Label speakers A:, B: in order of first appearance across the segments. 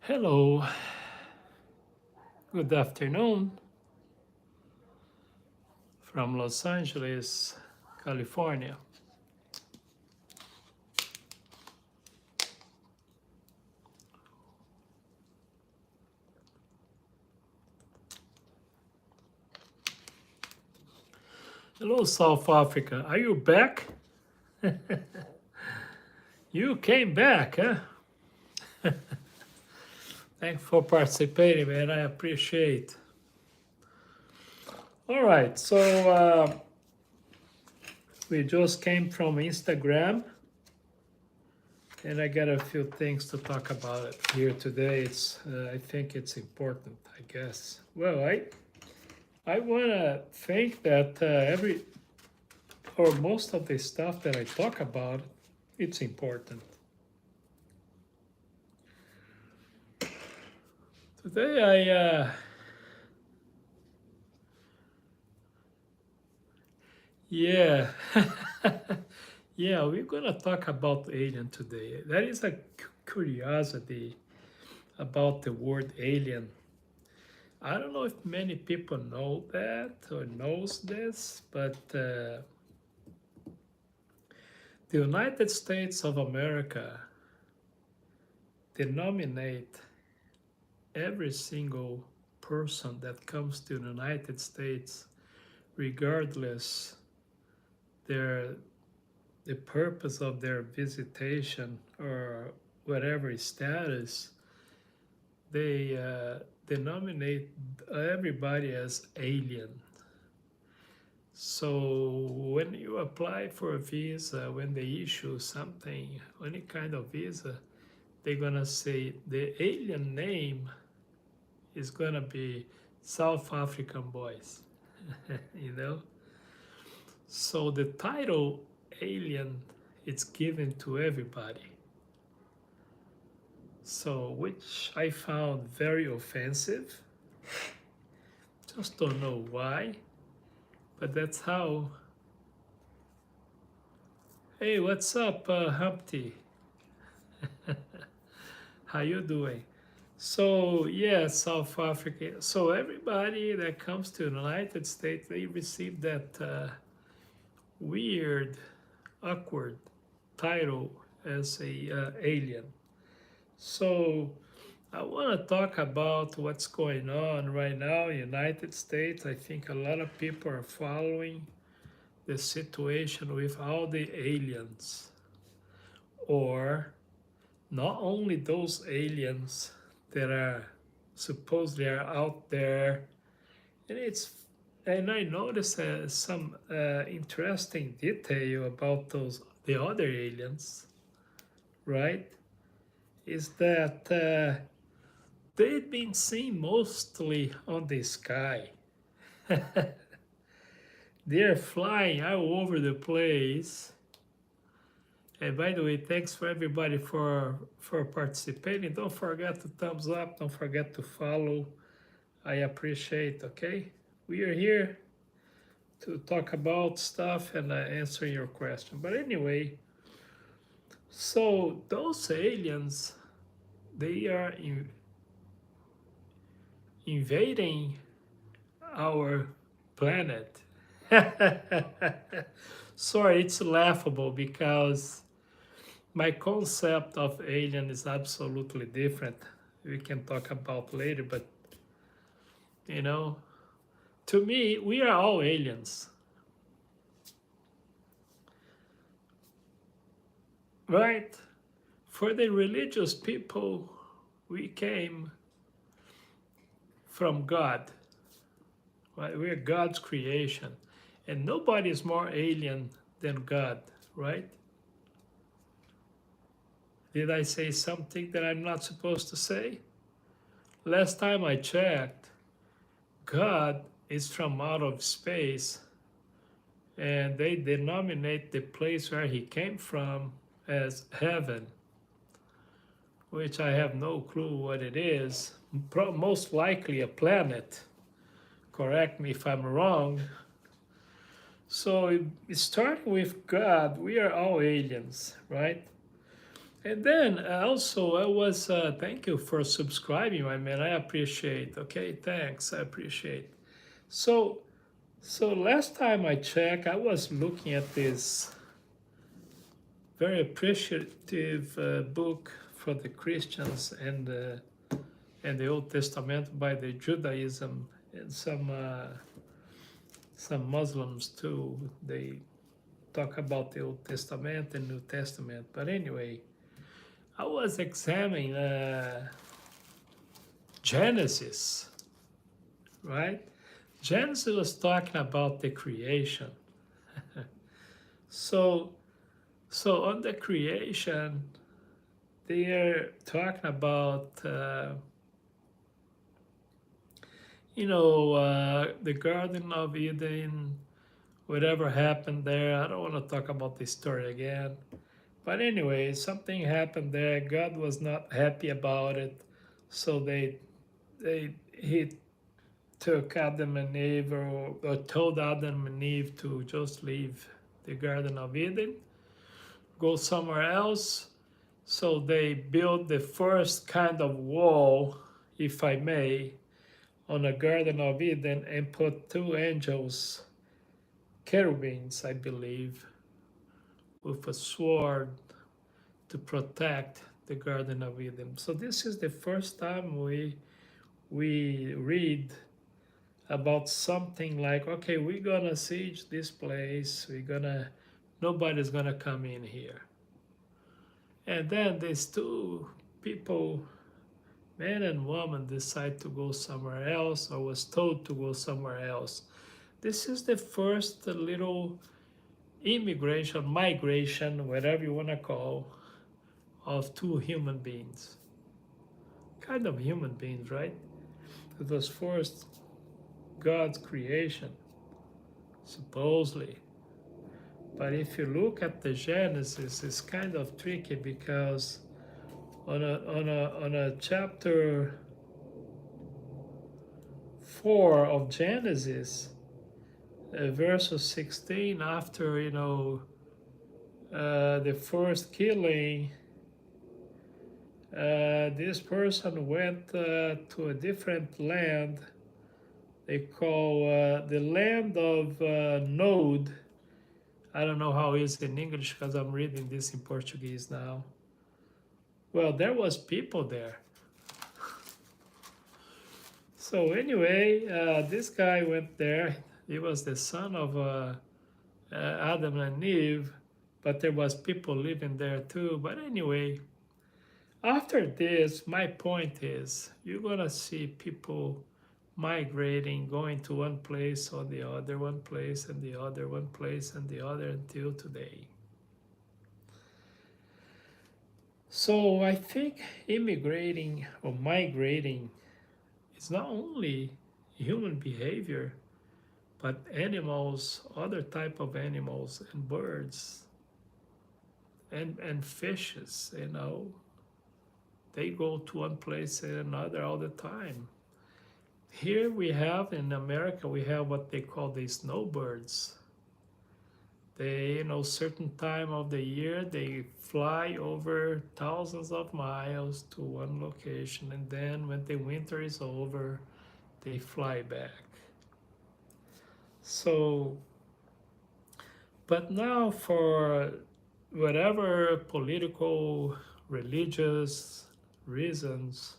A: Hello, good afternoon from Los Angeles, California. Hello, South Africa. Are you back? You came back, huh? Thanks for participating, man. I appreciate. All right, so we just came from Instagram, and I got a few things to talk about it here today. I think it's important, I guess. Well, I want to think that every or most of the stuff that I talk about, it's important. Today yeah, yeah, we're gonna talk about alien today. That is a curiosity about the word alien. I don't know if many people know that or knows this, but the United States of America denominate every single person that comes to the United States, regardless their the purpose of their visitation or whatever status, they denominate everybody as alien. So when you apply for a visa, when they issue something, any kind of visa, they're gonna say the alien name is gonna be South African boys, you know. So the title alien, it's given to everybody. So which I found very offensive. Just don't know why, but that's how. Hey, what's up, Humpty? How you doing? So yeah, South Africa. So everybody that comes to the United States, they receive that weird, awkward title as a alien. So I want to talk about what's going on right now in the United States. I think a lot of people are following the situation with all the aliens, or not only those aliens that are supposedly are out there, and I noticed some interesting detail about those the other aliens, right? Is that they've been seen mostly on the sky. They're flying all over the place. And by the way, thanks for everybody for participating. Don't forget to thumbs up. Don't forget to follow. I appreciate. Okay, we are here to talk about stuff and answer your question. But anyway, so those aliens, they are invading our planet. Sorry, it's laughable because my concept of alien is absolutely different. We can talk about later, but you know, to me, we are all aliens, right? For the religious people, we came from God, right? We're God's creation, and nobody is more alien than God, right? Did I say something that I'm not supposed to say? Last time I checked, God is from out of space, and they denominate the place where he came from as heaven, which I have no clue what it is. Most likely a planet. Correct me if I'm wrong. So starting with God, we are all aliens, right? And then also I was thank you for subscribing, my man. I appreciate. Okay, thanks. I appreciate. So last time I checked, I was looking at this very appreciative book for the Christians and the Old Testament by the Judaism and some Muslims too. They talk about the Old Testament and New Testament. But anyway, I was examining Genesis, right? Genesis was talking about the creation. So, on the creation, they are talking about, the Garden of Eden, whatever happened there. I don't want to talk about this story again. But anyway, something happened there. God was not happy about it. So he took Adam and Eve, or told Adam and Eve to just leave the Garden of Eden, go somewhere else. So they built the first kind of wall, if I may, on the Garden of Eden and put two angels, cherubims, I believe, with a sword to protect the Garden of Eden. So this is the first time we read about something like, okay, we're gonna siege this place, nobody's gonna come in here. And then these two people, man and woman, decide to go somewhere else, or was told to go somewhere else. This is the first little immigration, migration, whatever you wanna call, of two human beings. Kind of human beings, right? It was first God's creation, supposedly. But if you look at the Genesis, it's kind of tricky, because on a chapter 4 of Genesis, verse 16, after the first killing, this person went to a different land. They call the land of Nod. I don't know how it is in English, because I'm reading this in Portuguese now. Well, there was people there. So anyway, this guy went there. He was the son of Adam and Eve, but there was people living there too. But anyway, after this, my point is, you're gonna see people migrating, going to one place or the other, one place and the other, one place and the other, until today. So I think immigrating or migrating is not only human behavior, but animals, other type of animals and birds and fishes, they go to one place and another all the time. Here we have, in America, we have what they call the snowbirds. They, certain time of the year, they fly over thousands of miles to one location, and then when the winter is over, they fly back. So, but now, for whatever political, religious reasons,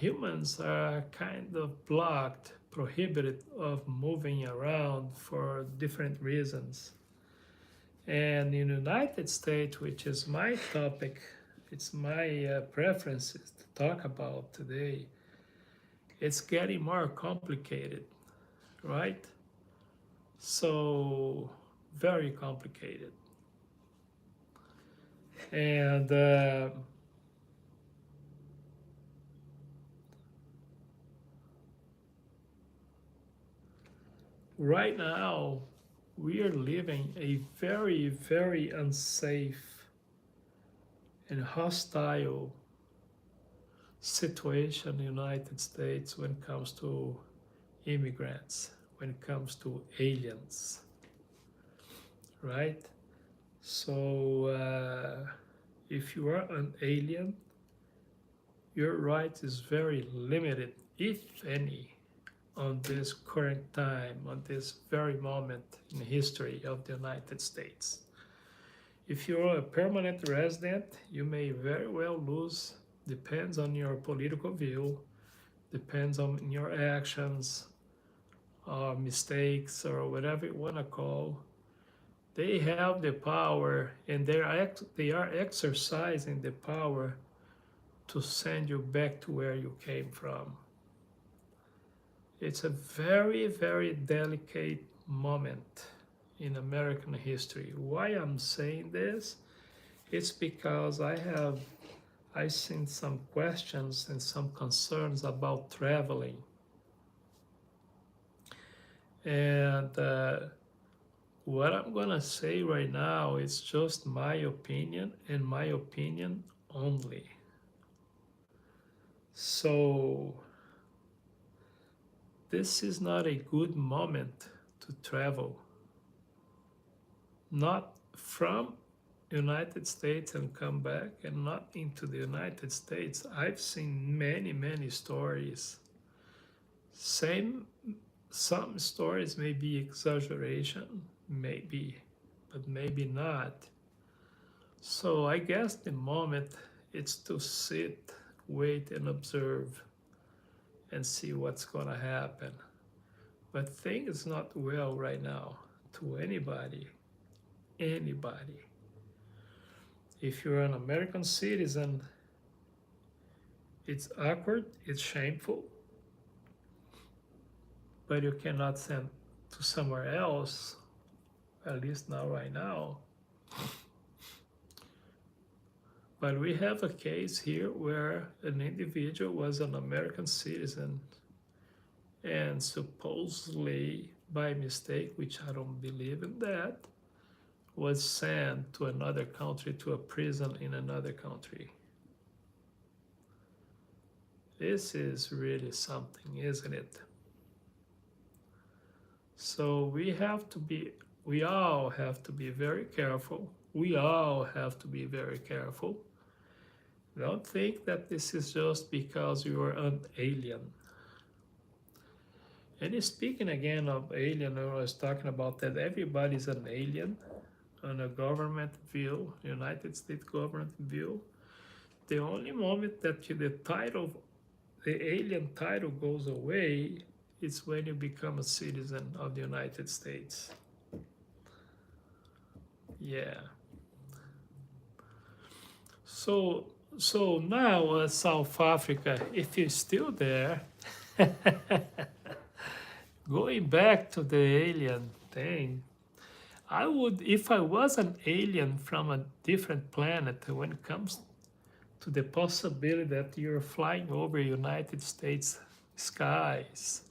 A: humans are kind of blocked, prohibited of moving around for different reasons. And in the United States, which is my topic, it's my preferences to talk about today, it's getting more complicated, right? So, very complicated. And right now, we are living a very, very unsafe and hostile situation in the United States when it comes to immigrants, when it comes to aliens, right? So If you are an alien, your right is very limited, if any, on this current time, on this very moment in history of the United States. If you're a permanent resident, you may very well lose, depends on your political view, depends on your actions or mistakes or whatever you want to call. They have the power and they are exercising the power to send you back to where you came from. It's a very, very delicate moment in American history. Why I'm saying this? It's because I've seen some questions and some concerns about traveling. And what I'm gonna say right now is just my opinion and my opinion only. So this is not a good moment to travel. Not from United States and come back, and not into the United States. I've seen many, many stories. Some stories may be exaggeration, maybe, but maybe not. So I guess the moment it's to sit, wait, and observe and see what's gonna happen. But things not well right now to anybody. If you're an American citizen, it's awkward, it's shameful, but you cannot send to somewhere else, at least not right now. But we have a case here where an individual was an American citizen and supposedly by mistake, which I don't believe in that, was sent to another country, to a prison in another country. This is really something, isn't it? So we all have to be very careful. We all have to be very careful. Don't think that this is just because you are an alien. And speaking again of alien, I was talking about that everybody's an alien on a government view, United States government view. The only moment that the alien title goes away is when you become a citizen of the United States. Yeah. So now, South Africa, if you're still there, going back to the alien thing, I would, if I was an alien from a different planet, when it comes to the possibility that you're flying over United States skies,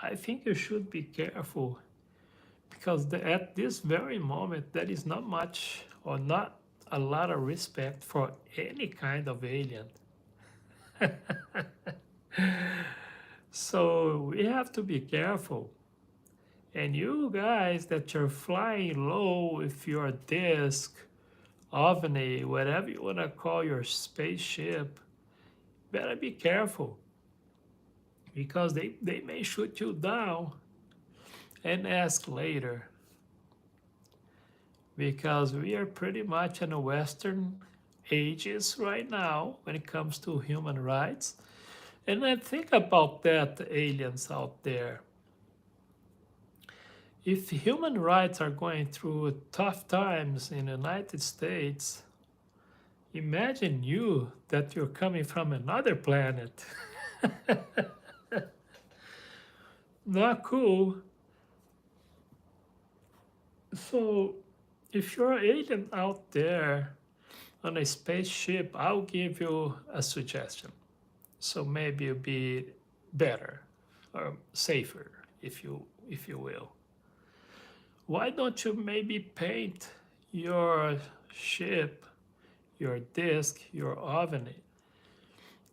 A: I think you should be careful, because at this very moment, there is not much or not a lot of respect for any kind of alien. So we have to be careful. And you guys that you're flying low with your disc, ovni, whatever you want to call your spaceship, better be careful, because they may shoot you down and ask later. Because we are pretty much in the Western ages right now when it comes to human rights. And I think about that, aliens out there. If human rights are going through tough times in the United States, imagine you that you're coming from another planet. Not cool. So if you're an alien out there on a spaceship, I'll give you a suggestion. So maybe it'll be better or safer, if you will. Why don't you maybe paint your ship, your disc, your oven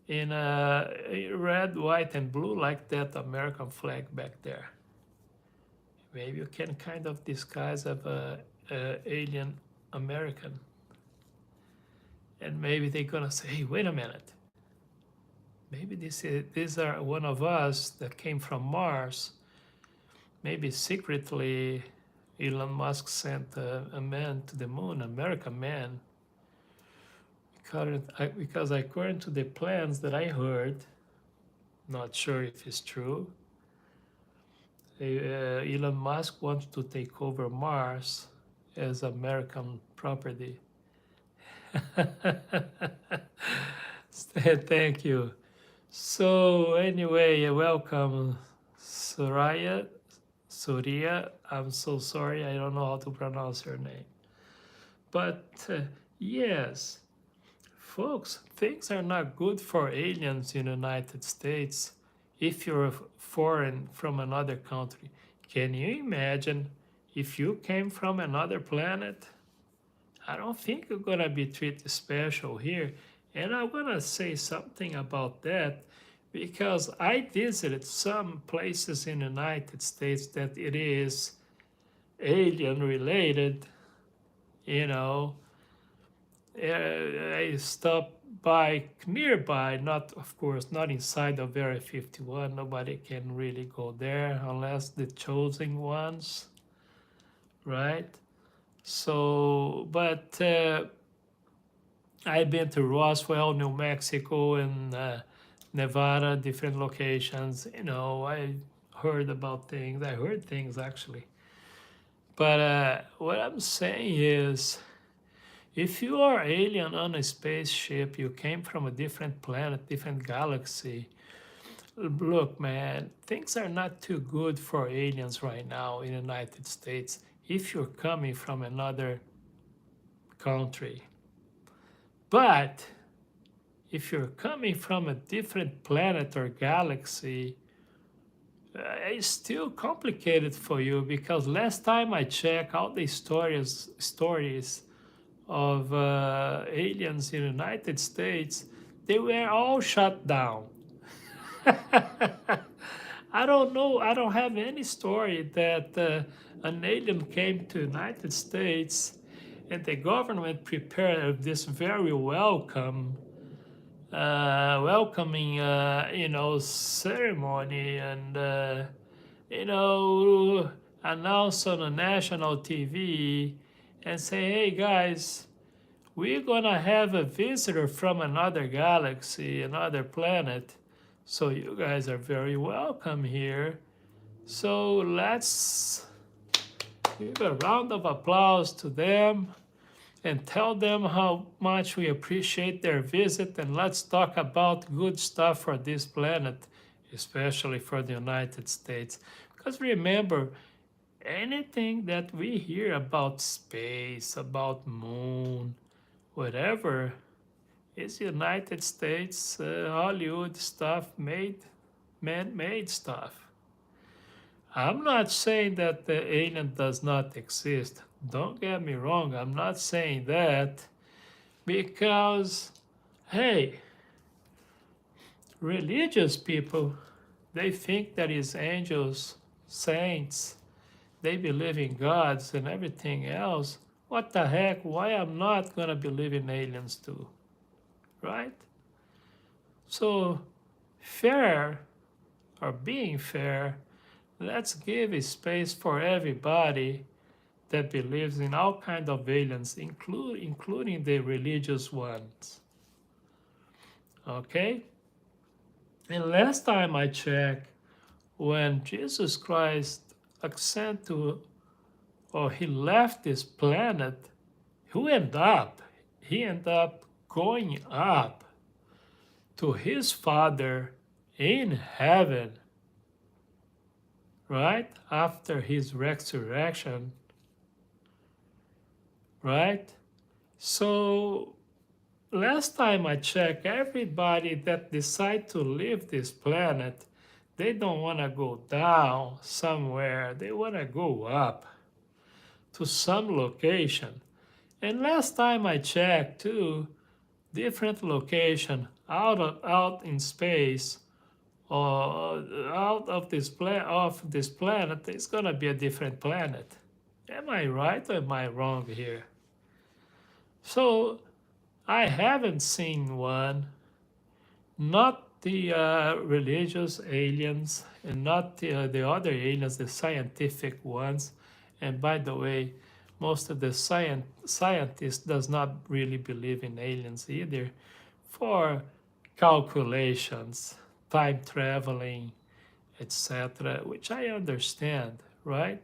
A: in a red, white, and blue, like that American flag back there? Maybe you can kind of disguise as a alien American. and maybe they're gonna say, hey, wait a minute, maybe these are one of us that came from Mars. Maybe secretly Elon Musk sent a man to the moon, American man, because according to the plans that I heard, not sure if it's true, Elon Musk wants to take over Mars as American property. Thank you. So anyway, welcome, Soraya. Surya. I'm so sorry, I don't know how to pronounce your name. But yes, folks, things are not good for aliens in the United States if you're a foreign from another country. Can you imagine if you came from another planet? I don't think you're gonna be treated special here. And I'm gonna say something about that because I visited some places in the United States that it is alien related, you know. I stopped by nearby, not of course not inside of Area 51. Nobody can really go there unless the chosen ones, right? So, but I've been to Roswell, New Mexico, and Nevada, different locations. You know, I heard about things. I heard things actually. But what I'm saying is, if you are alien on a spaceship, you came from a different planet, different galaxy. Look, man, things are not too good for aliens right now in the United States if you're coming from another country. But if you're coming from a different planet or galaxy, it's still complicated for you because last time I checked out the stories of aliens in the United States, they were all shut down. I don't know. I don't have any story that an alien came to the United States and the government prepared this very welcoming, ceremony and, announce on a national TV and say, hey guys, we're gonna have a visitor from another galaxy, another planet. So you guys are very welcome here. So let's give a round of applause to them and tell them how much we appreciate their visit, and let's talk about good stuff for this planet, especially for the United States. Because remember, anything that we hear about space, about moon, whatever, is United States Hollywood stuff, man-made stuff. I'm not saying that the alien does not exist. Don't get me wrong, I'm not saying that because, hey, religious people, they think that is angels, saints, they believe in gods and everything else. What the heck? Why I'm not gonna believe in aliens too, right? So, fair or being fair, let's give a space for everybody that believes in all kinds of aliens, including the religious ones. Okay? And last time I checked, when Jesus Christ ascended to, or he left this planet, who ended up? He ended up going up to his Father in heaven, right? After his resurrection, right? So last time I checked, everybody that decide to leave this planet, they don't want to go down somewhere. They want to go up to some location. And last time I checked too, different location out in space or out of this planet, it's gonna be a different planet. Am I right or am I wrong here? So I haven't seen one, not the religious aliens and not the other aliens, the scientific ones. And by the way, most of the scientists does not really believe in aliens either for calculations, time traveling, etc., which I understand, right?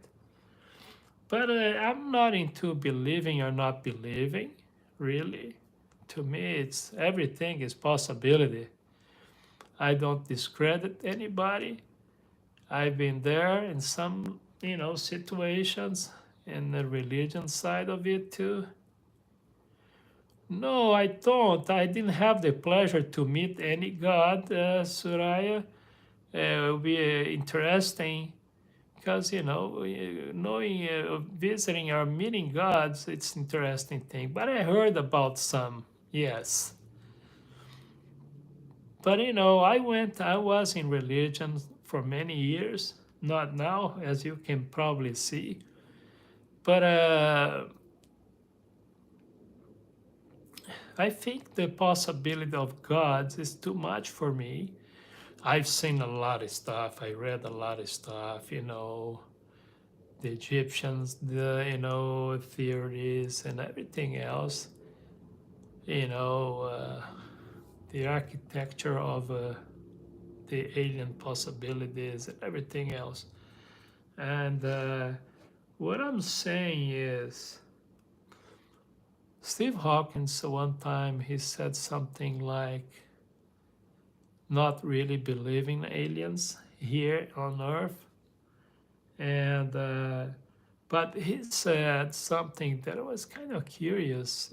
A: But I'm not into believing or not believing, really. To me, it's everything is possibility. I don't discredit anybody. I've been there in some, situations in the religion side of it too. No, I don't. I didn't have the pleasure to meet any god, Suraya. It will be interesting because knowing, visiting or meeting gods, it's interesting thing. But I heard about some, yes. But I was in religion for many years, not now, as you can probably see. But I think the possibility of gods is too much for me. I've seen a lot of stuff. I read a lot of stuff, the Egyptians, the, theories and everything else, you know, uh, the architecture of the alien possibilities and everything else. And what I'm saying is, Steve Hawkins, one time, he said something like, not really believing aliens here on Earth. And, but he said something that was kind of curious.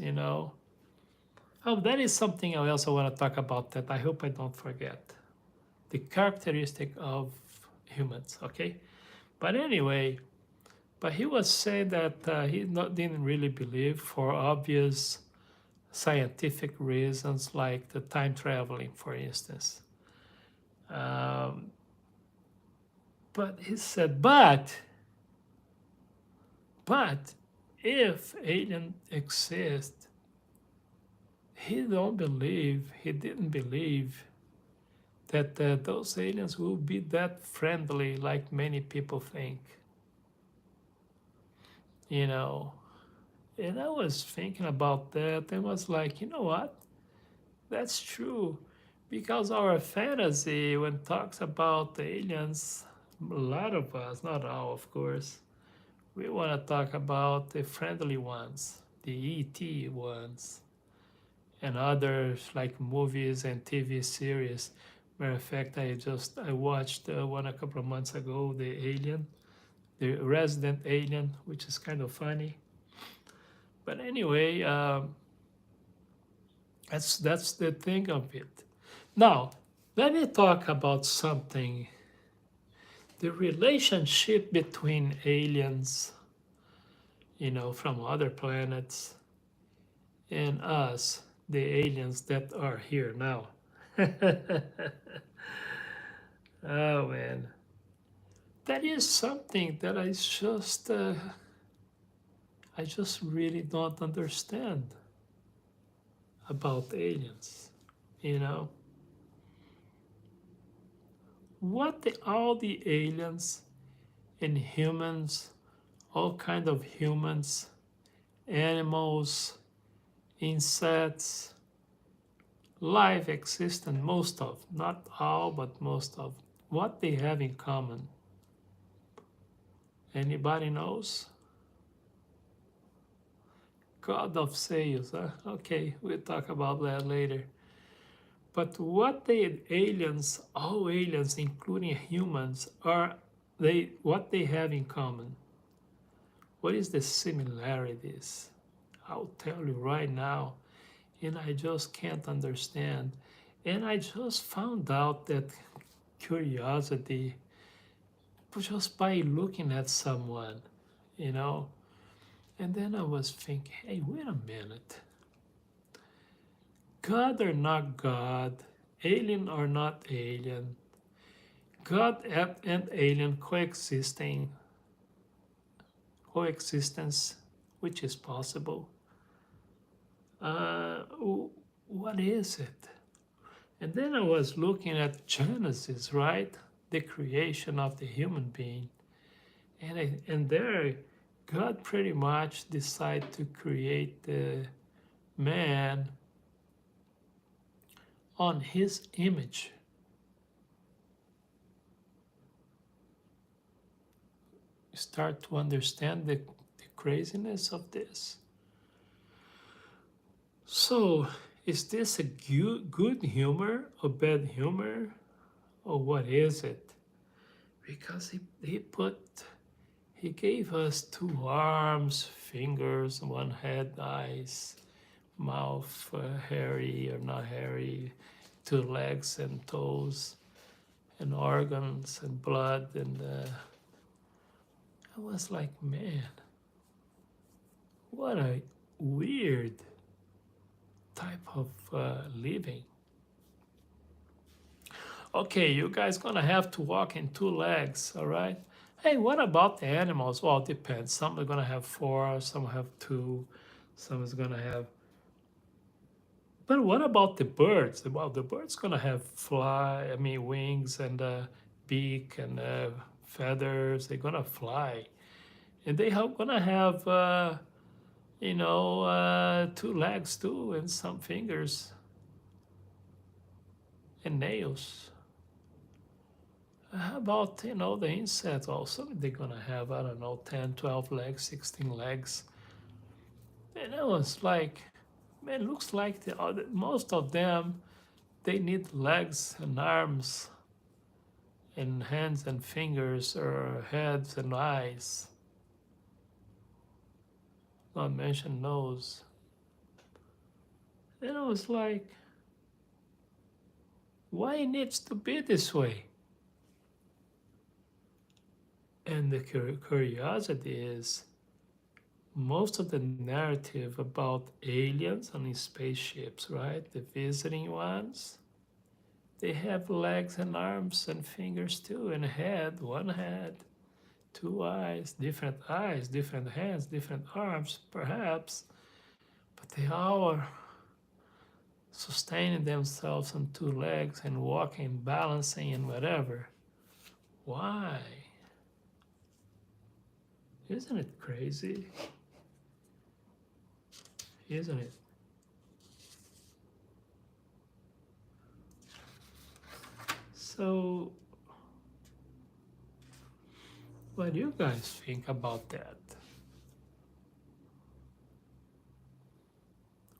A: Oh, that is something I also want to talk about that I hope I don't forget. The characteristic of humans, okay? But anyway, but he was saying that didn't really believe for obvious scientific reasons, like the time traveling, for instance. Um, but he said, but if alien exist, he didn't believe that those aliens will be that friendly like many people think. You know, and I was thinking about that and was like, you know what? That's true. Because our fantasy, when talks about aliens, a lot of us, not all, of course, we want to talk about the friendly ones, the ET ones, and others like movies and TV series. Matter of fact, I watched one a couple of months ago, the Resident Alien, which is kind of funny. But anyway, that's the thing of it. Now, let me talk about something. The relationship between aliens, from other planets, and us, the aliens that are here now. Oh man, that is something that I just really don't understand about aliens. You know, all the aliens and humans, all kind of humans, animals, insects, life existent, most of, not all, but most of, what they have in common. Anybody knows? God of sales, huh? Okay, we'll talk about that later. But what all aliens, including humans, what they have in common? What is the similarities? I'll tell you right now, and I just can't understand. And I just found out that curiosity just by looking at someone, you know. And then I was thinking, hey, wait a minute. God or not God, alien or not alien, God and alien coexistence, which is possible. what is it? And then I was looking at Genesis, right? The creation of the human being. And there, God pretty much decided to create the man on his image. You start to understand the craziness of this. So, is this a good humor or bad humor? Or what is it? Because he gave us two arms, fingers, one head, eyes, mouth, hairy or not hairy, two legs and toes, and organs and blood. And I was like, man, what a weird type of living. Okay, you guys gonna have to walk in two legs, all right? Hey, what about the animals? Well, it depends. Some are gonna have four, some have two, some is gonna have. But what about the birds? Well, the bird's gonna have wings and beak and feathers. They're gonna fly, and they are gonna have, two legs too, and some fingers and nails. How about, the insects also? They're gonna have, I don't know, 10, 12 legs, 16 legs. And it was like, man, looks like most of them, they need legs and arms and hands and fingers or heads and eyes. Not mention nose. And I was like, why it needs to be this way? And the curiosity is, most of the narrative about aliens and spaceships, right? The visiting ones, they have legs and arms and fingers too, and one head, two eyes, different hands, different arms, perhaps, but they all are sustaining themselves on two legs and walking, balancing, and whatever. Why? Isn't it crazy? Isn't it? So, what do you guys think about that?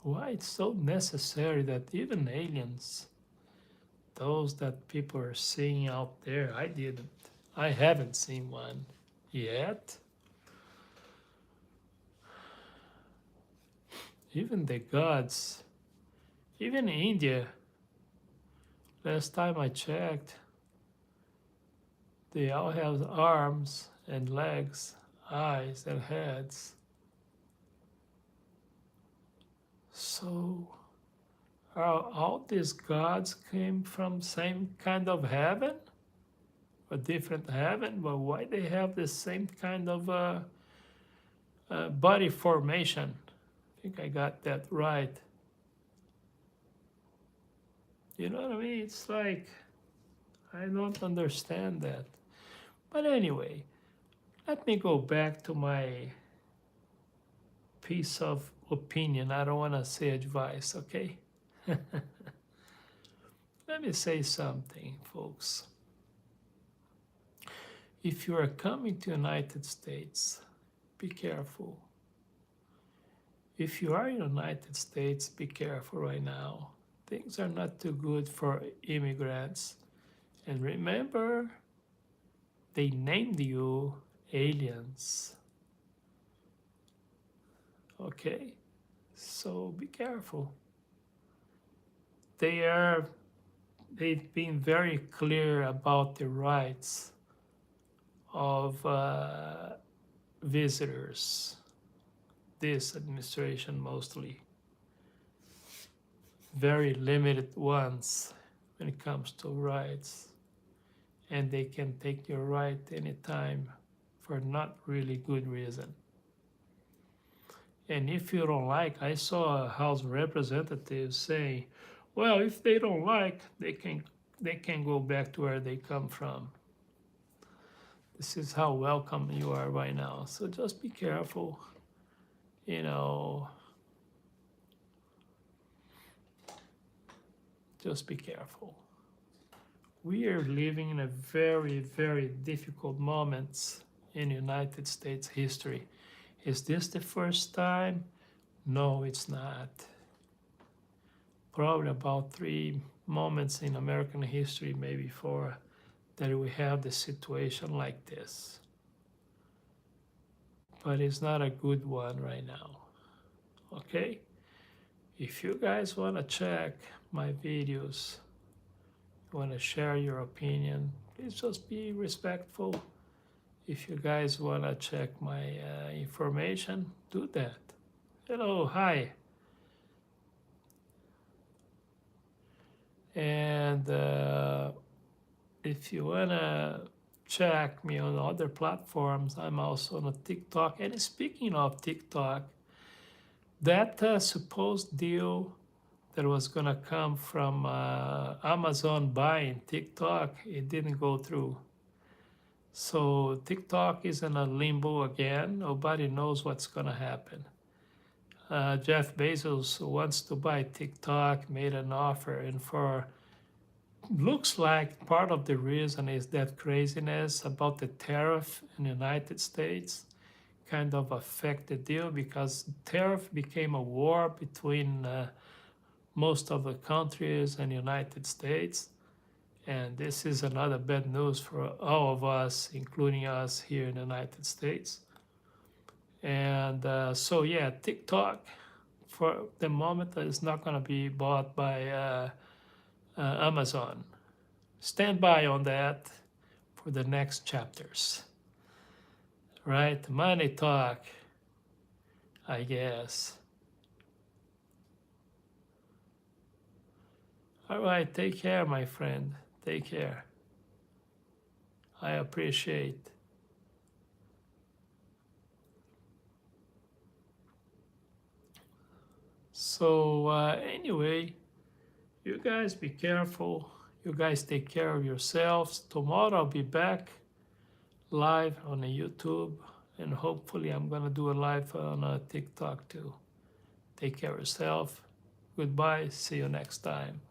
A: Why it's so necessary that even aliens, those that people are seeing out there, I haven't seen one yet. Even the gods, even India, last time I checked, they all have arms and legs, eyes and heads. So, all these gods came from same kind of heaven? A different heaven? But why they have the same kind of body formation? I think I got that right. You know what I mean? It's like, I don't understand that. But anyway, let me go back to my piece of opinion. I don't want to say advice, okay? Let me say something, folks. If you are coming to United States, be careful. If you are in the United States, be careful right now. Things are not too good for immigrants. And remember, they named you aliens. Okay? So be careful. They've been very clear about the rights of visitors. This administration mostly. Very limited ones when it comes to rights. And they can take your right anytime for not really good reason. And if you don't like, I saw a House representative saying, well, if they don't like, they can go back to where they come from. This is how welcome you are right now. So just be careful, you know, just be careful. We are living in a very, very difficult moments in United States history. Is this the first time? No, it's not. Probably about 3 moments in American history, maybe 4, that we have the situation like this. But it's not a good one right now. Okay? If you guys want to check my videos, want to share your opinion, please just be respectful. If you guys want to check my information, do that. Hello, hi. And if you want to check me on other platforms, I'm also on a TikTok. And speaking of TikTok, that supposed deal that was going to come from Amazon buying TikTok, it didn't go through. So TikTok is in a limbo again. Nobody knows what's going to happen. Jeff Bezos wants to buy TikTok, made an offer, and for looks like part of the reason is that craziness about the tariff in the United States kind of affect the deal, because tariff became a war between most of the countries and the United States. And this is another bad news for all of us, including us here in the United States. And so yeah, TikTok for the moment is not going to be bought by Amazon. Stand by on that for the next chapters. Right? Money talk, I guess. All right, take care, my friend. Take care. I appreciate. So anyway, you guys be careful. You guys take care of yourselves. Tomorrow I'll be back live on the YouTube, and hopefully I'm gonna do a live on TikTok too. Take care of yourself. Goodbye. See you next time.